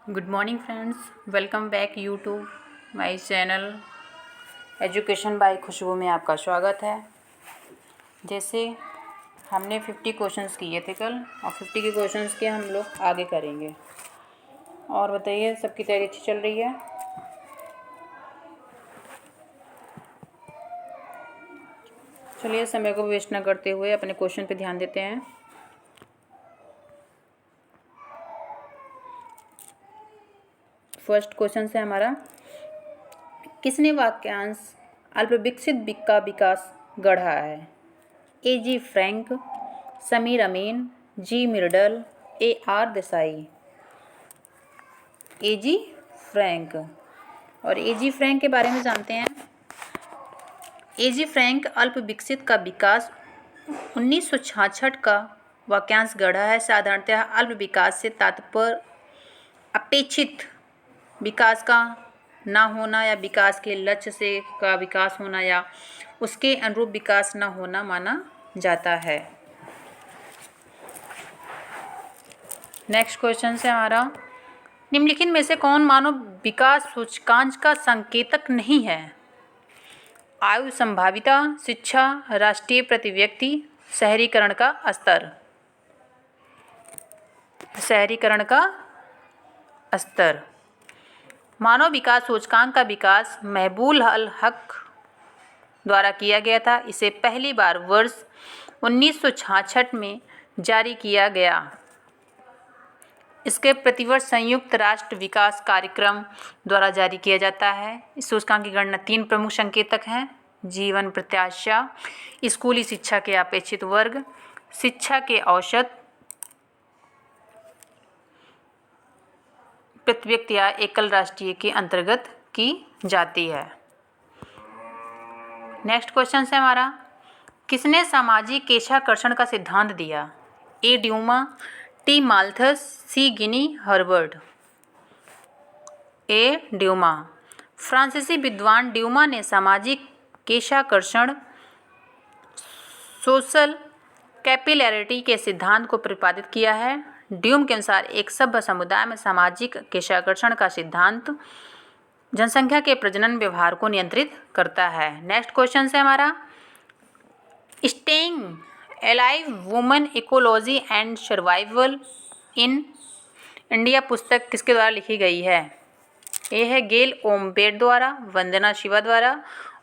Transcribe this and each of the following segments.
Good morning friends, welcome back YouTube my channel education by Khushbu में आपका स्वागत है। जैसे हमने 50 क्वेश्चंस किए थे कल और 50 के क्वेश्चंस के हम लोग आगे करेंगे। और बताइए, सबकी तैयारी अच्छी चल रही है? चलिए समय को वेस्ट ना करते हुए अपने क्वेश्चन पे ध्यान देते हैं। फर्स्ट क्वेश्चन है हमारा, किसने वाक्यांश अल्पविकसित का विकास गढ़ा है? A G Frank, Samir Amin, G Myrdal, A R Desai. A G Frank. और ए जी फ्रैंक के बारे में जानते हैं। ए जी फ्रैंक अल्पविकसित का विकास 1966 का वाक्यांश गढ़ा है। साधारणतः अल्प विकास से तात्पर्य अपेक्षित विकास का ना होना या विकास के लक्ष्य से का विकास होना या उसके अनुरूप विकास ना होना माना जाता है। नेक्स्ट क्वेश्चन है हमारा, निम्नलिखित में से कौन मानव विकास सूचकांक का संकेतक नहीं है? आयु, संभाविता, शिक्षा, राष्ट्रीय प्रति व्यक्ति, शहरीकरण का स्तर। शहरीकरण का स्तर। मानव विकास सूचकांक का विकास महबूब अल हक द्वारा किया गया था। इसे पहली बार वर्ष 1966 में जारी किया गया। इसके प्रतिवर्ष संयुक्त राष्ट्र विकास कार्यक्रम द्वारा जारी किया जाता है। इस सूचकांक की गणना 3 प्रमुख संकेतक हैं: जीवन प्रत्याशा, स्कूली शिक्षा के अपेक्षित वर्ग, शिक्षा के औसत, प्रति व्यक्ति या एकल राष्ट्रीय के अंतर्गत की जाती है। नेक्स्ट क्वेश्चन है हमारा, किसने सामाजिक केशाकर्षण का सिद्धांत दिया? ए ड्यूमा, टी माल्थस, सी गिनी हर्बर्ट। ए ड्यूमा। फ्रांसीसी विद्वान ड्यूमा ने सामाजिक केशाकर्षण सोशल कैपिलैरिटी के सिद्धांत को प्रतिपादित किया है। ड्यूम के अनुसार एक सभ्य समुदाय में सामाजिक केशाकर्षण का सिद्धांत जनसंख्या के प्रजनन व्यवहार को नियंत्रित करता है। नेक्स्ट क्वेश्चन है हमारा, staying alive woman ecology and survival in India पुस्तक किसके द्वारा लिखी गई है? ए है गेल ओम्बेट द्वारा, वंदना शिवा द्वारा,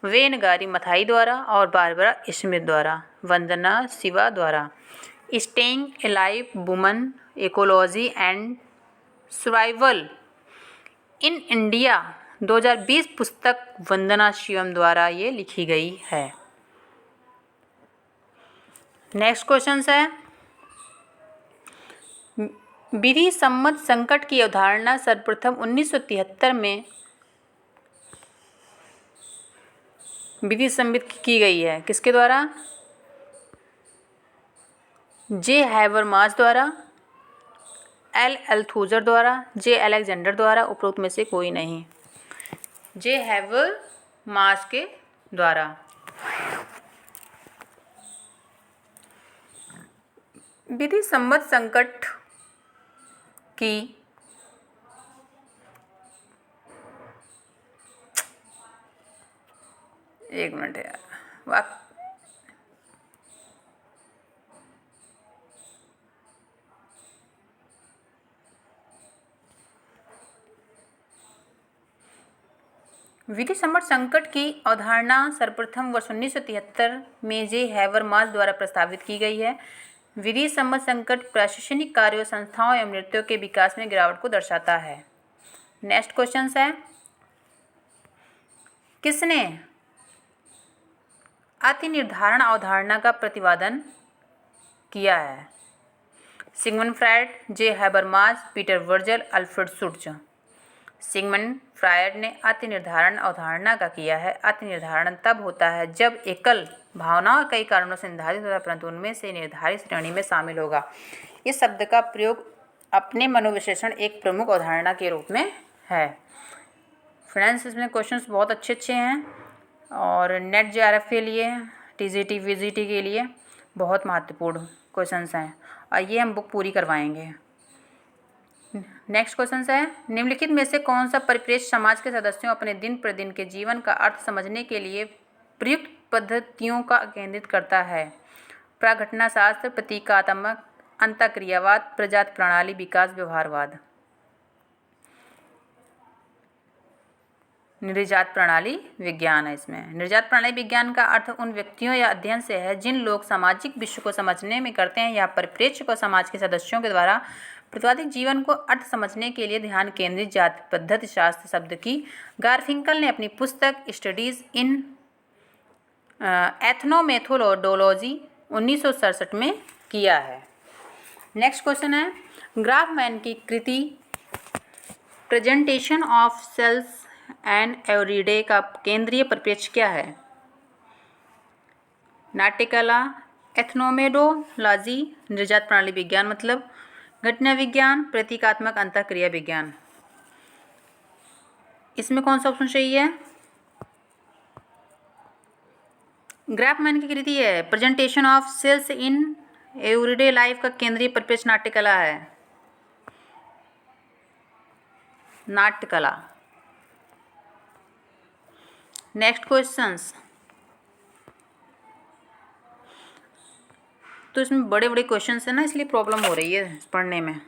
वेन गारी मथाई द्वारा और बारबरा स्मिथ द्वारा। वंदना शिवा द्वारा। Staying alive woman ecology and survival in India 2020 पुस्तक वंदना शिवम द्वारा ये लिखी गई है। नेक्स्ट क्वेश्चन है, विधि सम्मत संकट की अवधारणा सर्वप्रथम 1973 में विधि सम्मित की गई है। किसके द्वारा? जे हैबरमास द्वारा, एल अल्थूजर द्वारा, जे अलेक्जेंडर द्वारा, उपरोक्त में से कोई नहीं। जे हैबरमास के द्वारा। विधि सम्मत संकट की एक मिनट यार, विधि सम्मत संकट की अवधारणा सर्वप्रथम वर्ष 1973 में जे हैबरमास द्वारा प्रस्तावित की गई है। विधि सम्मत संकट प्रशासनिक कार्यों, संस्थाओं एवं नृत्यों के विकास में गिरावट को दर्शाता है। नेक्स्ट क्वेश्चन है, किसने अति निर्धारण अवधारणा का प्रतिपादन किया है? Sigmund Freud, J Habermas, Peter वर्जल, अल्फ्रेड शुट्ज। सिगमंड फ्रायड ने अति निर्धारण अवधारणा का किया है। अति निर्धारण तब होता है जब एकल भावनाओं कई कारणों से निर्धारित होता है परंतु उनमें से निर्धारित श्रेणी में शामिल होगा। इस शब्द का प्रयोग अपने मनोविश्लेषण एक प्रमुख अवधारणा के रूप में है। फ्रेंड्स, इसमें क्वेश्चंस बहुत अच्छे हैं और नेट जेआरएफ के लिए, टीजीटी वीजीटी के लिए बहुत महत्वपूर्ण क्वेश्चंस हैं और ये हम बुक पूरी करवाएंगे। नेक्स्ट क्वेश्चन है, निम्नलिखित में से कौन सा परिप्रेक्ष्य समाज के सदस्यों अपने दिन प्रतिदिन के जीवन का अर्थ समझने के लिए प्रयुक्त पद्धतियों का केंद्रित करता है? प्राघटना शास्त्र, प्रतीकात्मक, अंतःक्रियावाद, प्रजाति प्रणाली, विकास व्यवहारवाद। निर्जात प्रणाली विज्ञान है इसमें। निर्जात प्रणाली विज्ञान का अर्थ उन व्यक्तियों या अध्ययन से है जिन लोग सामाजिक विश्व को समझने में करते हैं या परिप्रेक्ष्य को समाज के सदस्यों के द्वारा प्रतिपादित जीवन को अर्थ समझने के लिए ध्यान केंद्रित जाति पद्धति शास्त्र शब्द की गारफिंकल ने अपनी पुस्तक स्टडीज इन एथनोमेथोडोलॉजी 1967 में किया है। नेक्स्ट क्वेश्चन है, ग्राफमैन की कृति presentation of self and everyday का केंद्रीय परिप्रेक्ष्य क्या है? नाट्यकला, एथनोमेडोलॉजी, निर्जात प्रणाली विज्ञान मतलब घटना विज्ञान, प्रतीकात्मक, अंतःक्रिया विज्ञान। इसमें कौन सा ऑप्शन सही है? ग्राफमैन की कृति है presentation of self's in everyday life का केंद्रीय परिप्रेक्ष्य नाट्यकला है। नाट्यकला। नेक्स्ट क्वेश्चंस, तो इसमें बड़े बड़े क्वेश्चंस है ना, इसलिए प्रॉब्लम हो रही है पढ़ने में।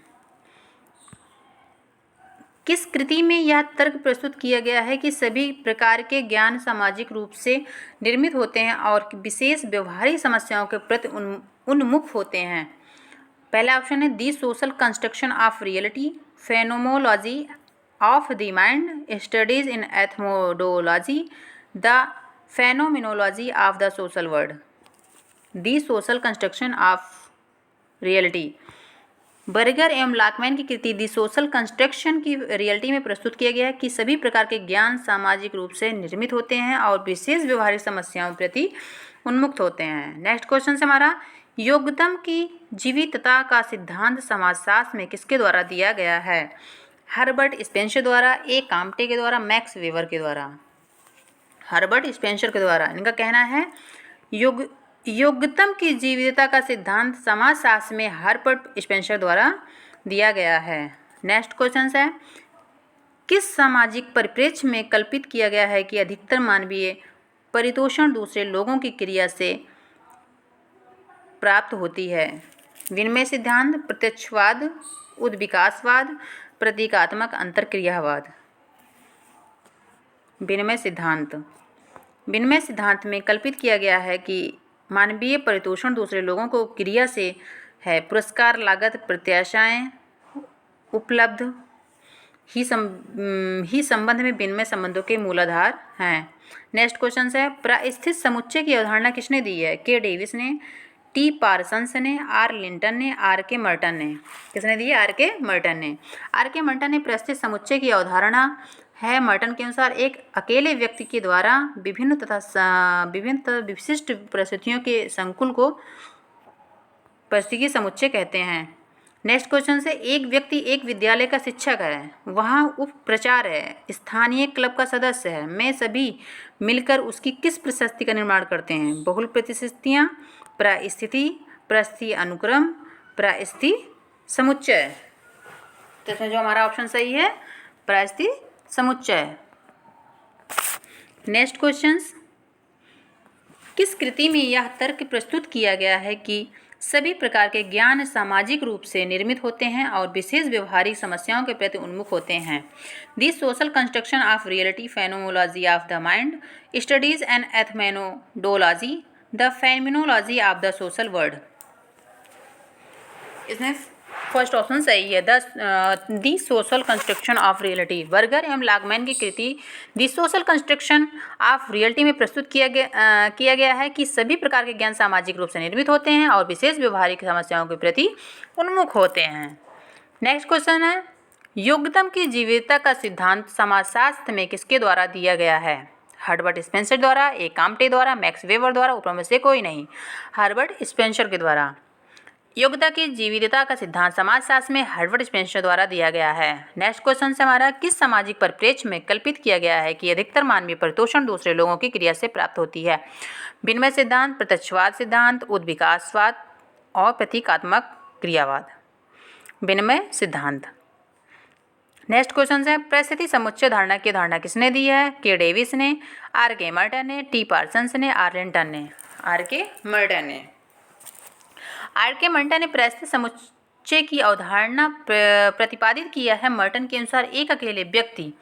किस कृति में यह तर्क प्रस्तुत किया गया है कि सभी प्रकार के ज्ञान सामाजिक रूप से निर्मित होते हैं और विशेष व्यवहारिक समस्याओं के प्रति उन्मुख होते हैं? पहला ऑप्शन है the social construction of reality, phenomenology of the mind, studies in ethnomethodology, the phenomenology of the social world. The social construction of reality. Berger एवं लाकमैन की कृति दी सोशल कंस्ट्रक्शन की रियलिटी में प्रस्तुत किया गया है कि सभी प्रकार के ज्ञान सामाजिक रूप से निर्मित होते हैं और विशेष व्यवहारिक समस्याओं प्रति उन्मुक्त होते हैं। नेक्स्ट क्वेश्चन से हमारा, योग्यतम की जीवितता का सिद्धांत समाजशास्त्र में किसके द्वारा दिया गया है? हर्बर्ट स्पेंसर द्वारा, ए काम्टे के द्वारा, मैक्स वेबर के द्वारा। हर्बर्ट स्पेंसर के द्वारा। इनका कहना है योग्यतम की जीवितता का सिद्धांत समाजशास्त्र में हर्बर्ट स्पेंसर द्वारा दिया गया है। नेक्स्ट क्वेश्चन है, किस सामाजिक परिप्रेक्ष्य में कल्पित किया गया है कि अधिकतर मानवीय परितोषण दूसरे लोगों की क्रिया से प्राप्त होती है? विनिमय सिद्धांत, प्रत्यक्षवाद, उद्विकासवाद, प्रतीकात्मक, अंतरक्रियावाद। विनिमय सिद्धांत। विनिमय सिद्धांत में कल्पित किया गया है कि मानवीय परितोषण दूसरे लोगों को क्रिया से है। पुरस्कार, लागत, प्रत्याशाएं, उपलब्ध ही संबंध में विनिमय संबंधों के मूलाधार हैं। नेक्स्ट क्वेश्चन है, प्रास्थित समुच्चय की अवधारणा किसने दी है? के डेविस ने, टी पार्सन्स ने, आर लिंटन ने, आर के मर्टन ने। किसने दी है? आर के मर्टन ने। आर के मर्टन ने प्रास्थित समुच्चय की अवधारणा है मर्टन के अनुसार एक अकेले व्यक्ति के द्वारा विभिन्न तथा विशिष्ट परिस्थितियों के संकुल को परिस्थिति समुच्चय कहते हैं। नेक्स्ट क्वेश्चन से, एक व्यक्ति एक विद्यालय का शिक्षक है, वहाँ उप प्राचार्य है, स्थानीय क्लब का सदस्य है, मैं सभी मिलकर उसकी किस परिस्थिति का निर्माण करते हैं? बहुल परिस्थितियाँ, परिस्थिति, परिस्थिति अनुक्रम, परिस्थिति समुच्चय। तो इसमें जो हमारा ऑप्शन सही है परिस्थिति समुच्चय। नेक्स्ट क्वेश्चंस, किस कृति में यह तर्क प्रस्तुत किया गया है कि सभी प्रकार के ज्ञान सामाजिक रूप से निर्मित होते हैं और विशेष व्यवहारिक समस्याओं के प्रति उन्मुख होते हैं? The social construction of reality, phenomenology of the mind, studies and ethnomethodology, the phenomenology of the social world. इसमें फर्स्ट ऑप्शन सही है, the social construction of reality. Berger एवं लागमैन की कृति the social construction of reality में प्रस्तुत किया गया है कि सभी प्रकार के ज्ञान सामाजिक रूप से निर्मित होते हैं और विशेष व्यवहारिक समस्याओं के प्रति उन्मुख होते हैं। नेक्स्ट क्वेश्चन है, योग्यतम की जीवितता का सिद्धांत समाजशास्त्र में किसके द्वारा दिया गया है? हर्बर्ट स्पेंसर द्वारा, ए काम्टे द्वारा, मैक्स वेबर द्वारा, ऊपर में से कोई नहीं। हर्बर्ट स्पेंसर के द्वारा। योग्यता की जीवितता का सिद्धांत समाजशास्त्र में हर्बर्ट स्पेंसर द्वारा दिया गया है। नेक्स्ट क्वेश्चन से हमारा, किस सामाजिक परिप्रेक्ष्य में कल्पित किया गया है कि अधिकतर मानवीय परितोषण दूसरे लोगों की क्रिया से प्राप्त होती है? विनिमय सिद्धांत, प्रत्यक्षवाद सिद्धांत, उद्विकासवाद और प्रतीकात्मक क्रियावाद। विनिमय सिद्धांत। नेक्स्ट क्वेश्चन है, परिस्थिति समुच्चय धारणा की धारणा किसने दी है? के डेविस ने, आर के मर्टन ने, टी पार्सन्स ने, आर्लिंगटन ने। आर के मर्टन ने परिस्थिति समुच्चय की अवधारणा प्रतिपादित किया है। मर्टन के अनुसार एक अकेले व्यक्ति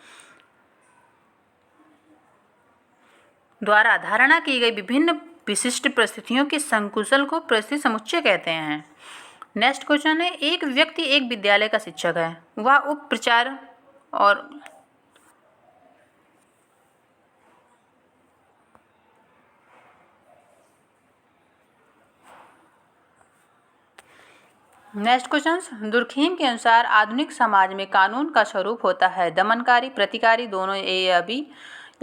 द्वारा धारणा की गई विभिन्न विशिष्ट परिस्थितियों के संकुशल को परिस्थिति समुच्चय कहते हैं। नेक्स्ट क्वेश्चन है, एक व्यक्ति एक विद्यालय का शिक्षक है, वह उप प्रचार और नेक्स्ट क्वेश्चन, दुर्खीम के अनुसार आधुनिक समाज में कानून का स्वरूप होता है दमनकारी, प्रतिकारी, दोनों ए या बी,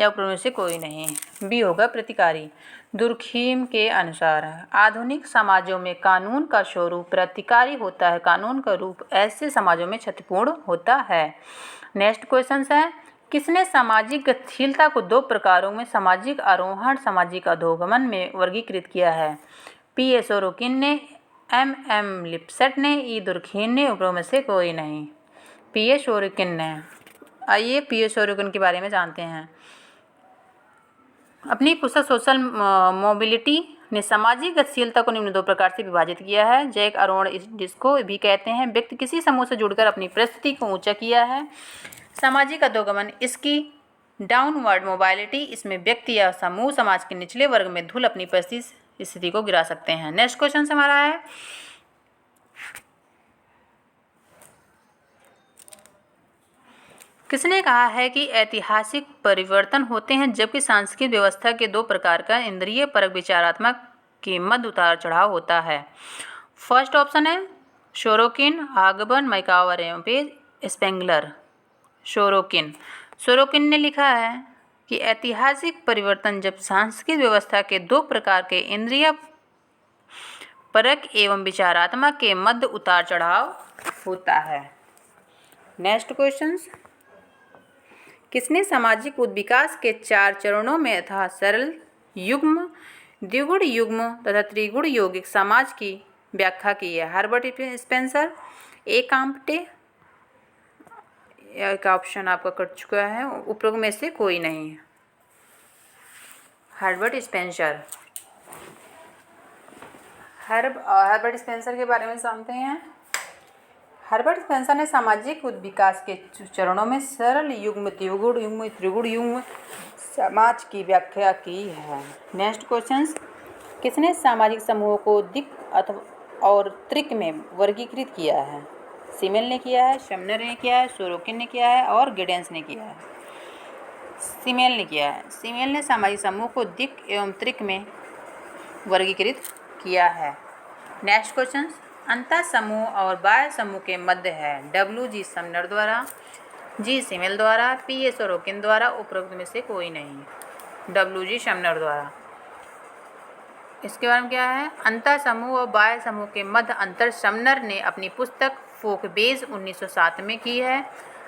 या ऊपर में से कोई नहीं। बी होगा प्रतिकारी। दुर्खीम के अनुसार आधुनिक समाजों में कानून का स्वरूप प्रतिकारी होता है। कानून का रूप ऐसे समाजों में क्षतिपूर्ण होता है। नेक्स्ट क्वेश्चन है, किसने सामाजिक गतिशीलता को दो प्रकारों में सामाजिक आरोहण सामाजिक अधोगमन में वर्गीकृत किया है? पी ए सोरोकिन ने, एम एम लिप्सेट ने, ई दुर्खीम ने, ऊपर में से कोई नहीं। पी ए सोरोकिन ने। आइए पी ए सोरोकिन के बारे में जानते हैं। अपनी पुस्तक सोशल मोबिलिटी ने सामाजिक गतिशीलता को निम्न दो प्रकार से विभाजित किया है। जैक आरोहण जिसको भी कहते हैं, व्यक्ति किसी समूह से जुड़कर अपनी परिस्थिति को ऊंचा किया है। सामाजिक अधोगमन इसकी डाउनवर्ड मोबाइलिटी, इसमें व्यक्ति या समूह समाज के निचले वर्ग में धूल अपनी परिस्थिति स्थिति को गिरा सकते हैं। नेक्स्ट क्वेश्चन हमारा है, किसने कहा है कि ऐतिहासिक परिवर्तन होते हैं जबकि सांस्कृतिक व्यवस्था के दो प्रकार का इंद्रिय परक विचारात्मक के मध्य उतार चढ़ाव होता है? फर्स्ट ऑप्शन है सोरोकिन, आगबन, मैकावर एवं स्पेंगलर। सोरोकिन ने लिखा है कि ऐतिहासिक परिवर्तन जब सांस्कृतिक व्यवस्था के दो प्रकार के इंद्रिय परक एवं विचारात्मक के मध्य उतार चढ़ाव होता है। नेक्स्ट क्वेश्चन, किसने सामाजिक उद्विकास के चार चरणों में अर्थात सरल, युग्म, द्विगुण युग्म तथा त्रिगुण यौगिक समाज की व्याख्या की है? हर्बर्ट स्पेंसर, ए काम्पटे, एक ऑप्शन आपका कट चुका है, उपरोक्त में से कोई नहीं। Herbert Spencer. हर्बर्ट स्पेंसर के बारे में जानते हैं। हर्बर्ट स्पेंसर ने सामाजिक विकास के चरणों में सरल युग्म, द्विगुण युग्म, त्रिगुण युग्म समाज की व्याख्या की है। नेक्स्ट क्वेश्चन, किसने सामाजिक समूहों को दिक् अथवा और त्रिक में वर्गीकृत किया है? सिमेल ने किया है, शमनर ने किया है, सोरोकिन ने किया है और गिडेंस ने किया है। सिमेल ने किया है। सिमेल ने सामाजिक समूह को दिक् एवं त्रिक में वर्गीकृत किया है। नेक्स्ट क्वेश्चन, अंतः समूह और बाह्य समूह के मध्य है? डब्ल्यू जी समनर द्वारा, जी सिमेल द्वारा, पी ए सोरोकिन द्वारा, उपरोक्त में से कोई नहीं। डब्ल्यू जी समनर द्वारा। इसके बारे में क्या है? अंतः समूह और बाह्य समूह के मध्य अंतर समनर ने अपनी पुस्तक फोकबेज 1907 में की है।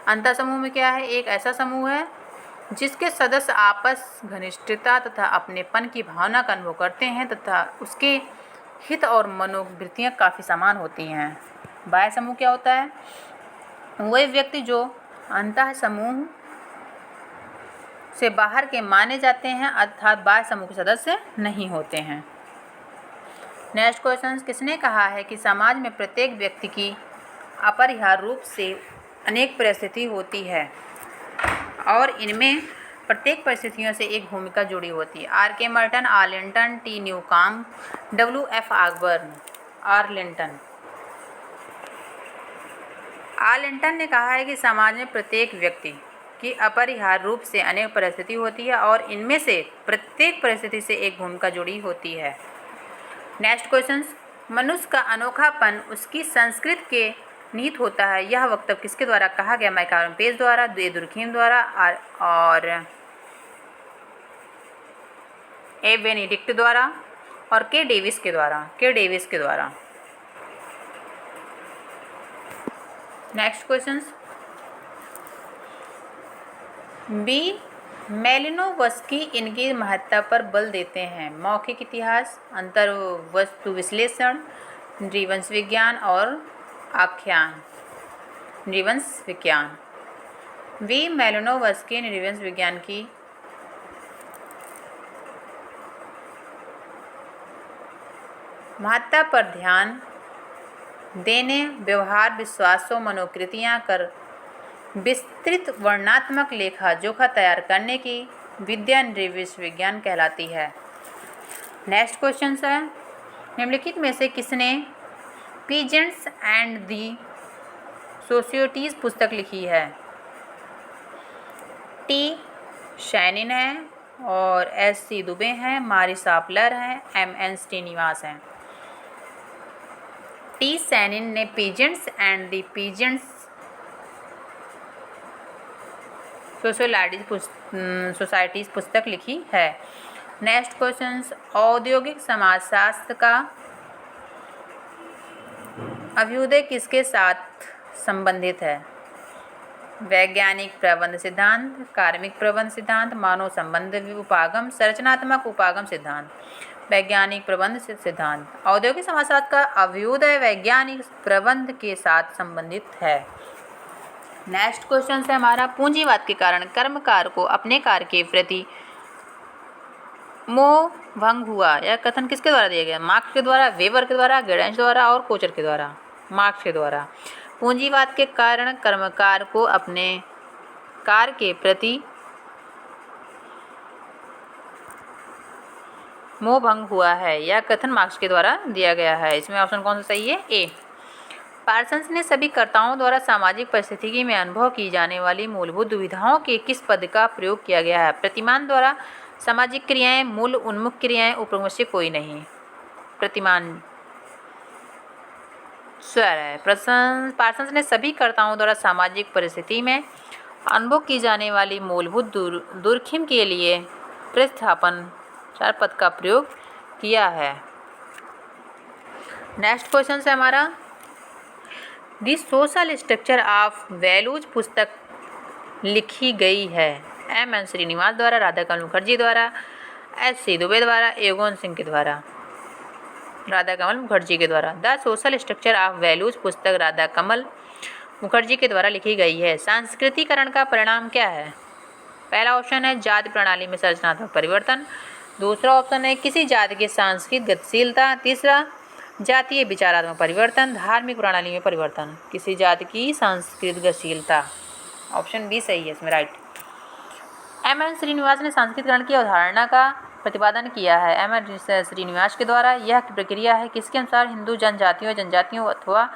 अंतः समूह में क्या है? एक ऐसा समूह है जिसके सदस्य आपस घनिष्ठता तथा अपनेपन की भावना का अनुभव करते हैं तथा उसके हित और मनोवृत्तियाँ काफ़ी समान होती हैं। बाह्य समूह क्या होता है? वह व्यक्ति जो अंतः समूह से बाहर के माने जाते हैं अर्थात बाह्य समूह के सदस्य नहीं होते हैं। नेक्स्ट क्वेश्चन, किसने कहा है कि समाज में प्रत्येक व्यक्ति की अपरिहार्य रूप से अनेक परिस्थिति होती है और इनमें प्रत्येक परिस्थितियों से एक भूमिका जुड़ी होती है? R K Merton, Arlington, T Newcomb, W F Ogburn. Arlington ने कहा है कि समाज में प्रत्येक व्यक्ति की अपरिहार्य रूप से अनेक परिस्थिति होती है और इनमें से प्रत्येक परिस्थिति से एक भूमिका जुड़ी होती है। नेक्स्ट क्वेश्चन, मनुष्य का अनोखापन उसकी संस्कृति के निहित होता है, यह वक्तव्य किसके द्वारा कहा गया? मैकावर पेज द्वारा, दुर्खीम द्वारा और ए बेनेडिक्ट द्वारा और के डेविस के द्वारा। नेक्स्ट क्वेश्चन, बी मेलिनोवस्की इनकी महत्ता पर बल देते हैं? मौखिक इतिहास, अंतर वस्तु विश्लेषण, नृवंश विज्ञान और आख्यान। नृवंश विज्ञान। वी मेलोनोवस्की ने नृवंश विज्ञान की महत्ता पर ध्यान देने, व्यवहार, विश्वासों, मनोकृतियाँ कर विस्तृत वर्णनात्मक लेखा जोखा तैयार करने की विद्या नृवंश विज्ञान कहलाती है। नेक्स्ट क्वेश्चन है, निम्नलिखित में से किसने पीजेंट्स एंड दी सोसाइटीज पुस्तक लिखी है? टी शैनिन है और एस.सी. दुबे हैं, मारी सापलर हैं, एम.एन. श्रीनिवास हैं। टी शैनिन ने peasants and the peasants societies पुस्तक लिखी है। नेक्स्ट क्वेश्चन, औद्योगिक समाजशास्त्र का अभ्युदय किसके साथ संबंधित है? वैज्ञानिक प्रबंध सिद्धांत, कार्मिक प्रबंध सिद्धांत, मानव संबंध उपागम, संरचनात्मक उपागम सिद्धांत। वैज्ञानिक प्रबंध सिद्धांत। औद्योगिक समाजशास्त्र का अभ्युदय वैज्ञानिक प्रबंध के साथ संबंधित है। नेक्स्ट क्वेश्चन है हमारा, पूंजीवाद के कारण कर्मकार को अपने कार्य के प्रति मोह भंग हुआ। यह कथन किसके द्वारा दिया गया? मार्क्स के द्वारा, वेबर के द्वारा, गेडेंस द्वारा और कोचर के द्वारा। मार्क्स के द्वारा। पूंजीवाद के कारण कर्मकार को अपने कार्य के प्रति मोह भंग हुआ है। यह कथन मार्क्स के द्वारा दिया गया है। इसमें ऑप्शन कौन सा सही है? ए। पार्सन्स ने सभी कर्ताओं द्वारा सामाजिक परिस्थिति में अनुभव की जाने वाली मूलभूत दुविधाओं के किस पद का प्रयोग किया गया है? प्रतिमान द्वारा सामाजिक क्रियाएं, मूल उन्मुख क्रियाएं, उपमुख से कोई नहीं। प्रतिमान स्वर है। पार्सन्स ने सभी कर्ताओं द्वारा सामाजिक परिस्थिति में अनुभव की जाने वाली मूलभूत दुर्खिम के लिए प्रतिस्थापन चार पद का प्रयोग किया है। नेक्स्ट क्वेश्चन है हमारा, दी सोशल स्ट्रक्चर ऑफ वैल्यूज पुस्तक लिखी गई है एम.एन. श्रीनिवास द्वारा, राधाकमल मुखर्जी द्वारा, एस.सी. दुबे द्वारा, एगोन सिंह के द्वारा। राधाकमल मुखर्जी के द्वारा। The social structure of values पुस्तक राधाकमल मुखर्जी के द्वारा लिखी गई है। सांस्कृतिकरण का परिणाम क्या है? पहला ऑप्शन है जाति प्रणाली में संरचनात्मक परिवर्तन। दूसरा ऑप्शन है किसी जाति की सांस्कृतिक गतिशीलता। तीसरा जातीय विचारात्मक परिवर्तन। धार्मिक प्रणाली में परिवर्तन। किसी जाति की सांस्कृतिक गतिशीलता। ऑप्शन बी सही है इसमें राइट। एम.एन. श्रीनिवास ने सांस्कृतिकरण की अवधारणा का प्रतिपादन किया है एम.एन. श्रीनिवास के द्वारा। यह प्रक्रिया है किसके अनुसार? हिंदू जनजातियों अथवा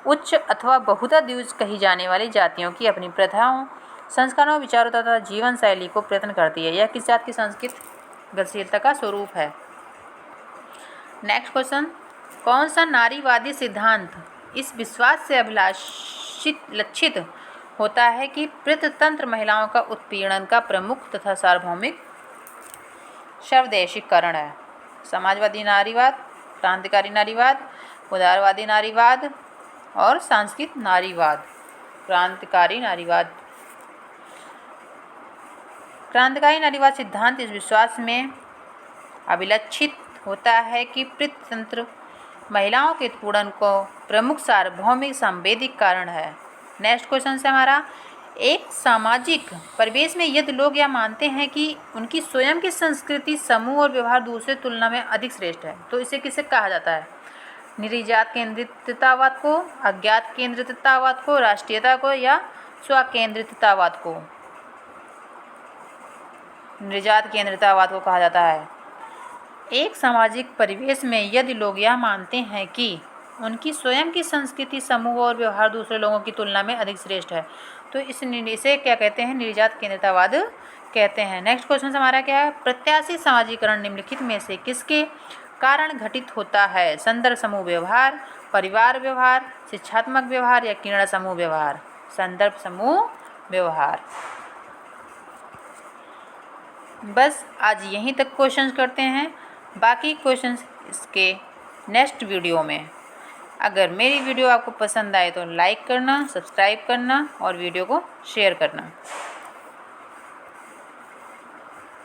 उच्च अथवा बहुधा द्विज कही जाने वाली जातियों की अपनी प्रथाओं, संस्कारों, विचारों तथा जीवन शैली को प्रयत्न करती है। यह किस जाति की सांस्कृतिक गतिशीलता का स्वरूप है। नेक्स्ट क्वेश्चन, कौन सा नारीवादी सिद्धांत इस विश्वास से लक्षित होता है कि प्रजातंत्र महिलाओं का उत्पीड़न का प्रमुख तथा सार्वभौमिक सर्वदेशीकरण है? समाजवादी नारीवाद, क्रांतिकारी नारीवाद, उदारवादी नारीवाद और सांस्कृतिक नारीवाद। क्रांतिकारी नारीवाद। क्रांतिकारी नारीवाद सिद्धांत इस विश्वास में अभिलक्षित होता है कि प्रजातंत्र महिलाओं के उत्पीड़न को प्रमुख सार्वभौमिक सांवेदिक कारण है। नेक्स्ट क्वेश्चन से हमारा, एक सामाजिक परिवेश में यदि लोग यह मानते हैं कि उनकी स्वयं की संस्कृति, समूह और व्यवहार दूसरे तुलना में अधिक श्रेष्ठ है, तो इसे किसे कहा जाता है? निर्जात केंद्रिततावाद को, अज्ञात केंद्रिततावाद को, राष्ट्रीयता को या स्वकेंद्रिततावाद को? निर्जात केंद्रिततावाद को कहा जाता है। एक सामाजिक परिवेश में यदि लोग यह मानते हैं कि उनकी स्वयं की संस्कृति, समूह और व्यवहार दूसरे लोगों की तुलना में अधिक श्रेष्ठ है, तो इसे क्या कहते हैं? निर्जात केंद्रिततावाद कहते हैं। नेक्स्ट क्वेश्चन हमारा क्या है? प्रत्याशित समाजीकरण निम्नलिखित में से किसके कारण घटित होता है? संदर्भ समूह व्यवहार, परिवार व्यवहार, शिक्षात्मक व्यवहार या किरण समूह व्यवहार? संदर्भ समूह व्यवहार। बस आज यहीं तक क्वेश्चंस करते हैं, बाकी क्वेश्चंस इसके नेक्स्ट वीडियो में। अगर मेरी वीडियो आपको पसंद आए तो लाइक करना, सब्सक्राइब करना और वीडियो को शेयर करना।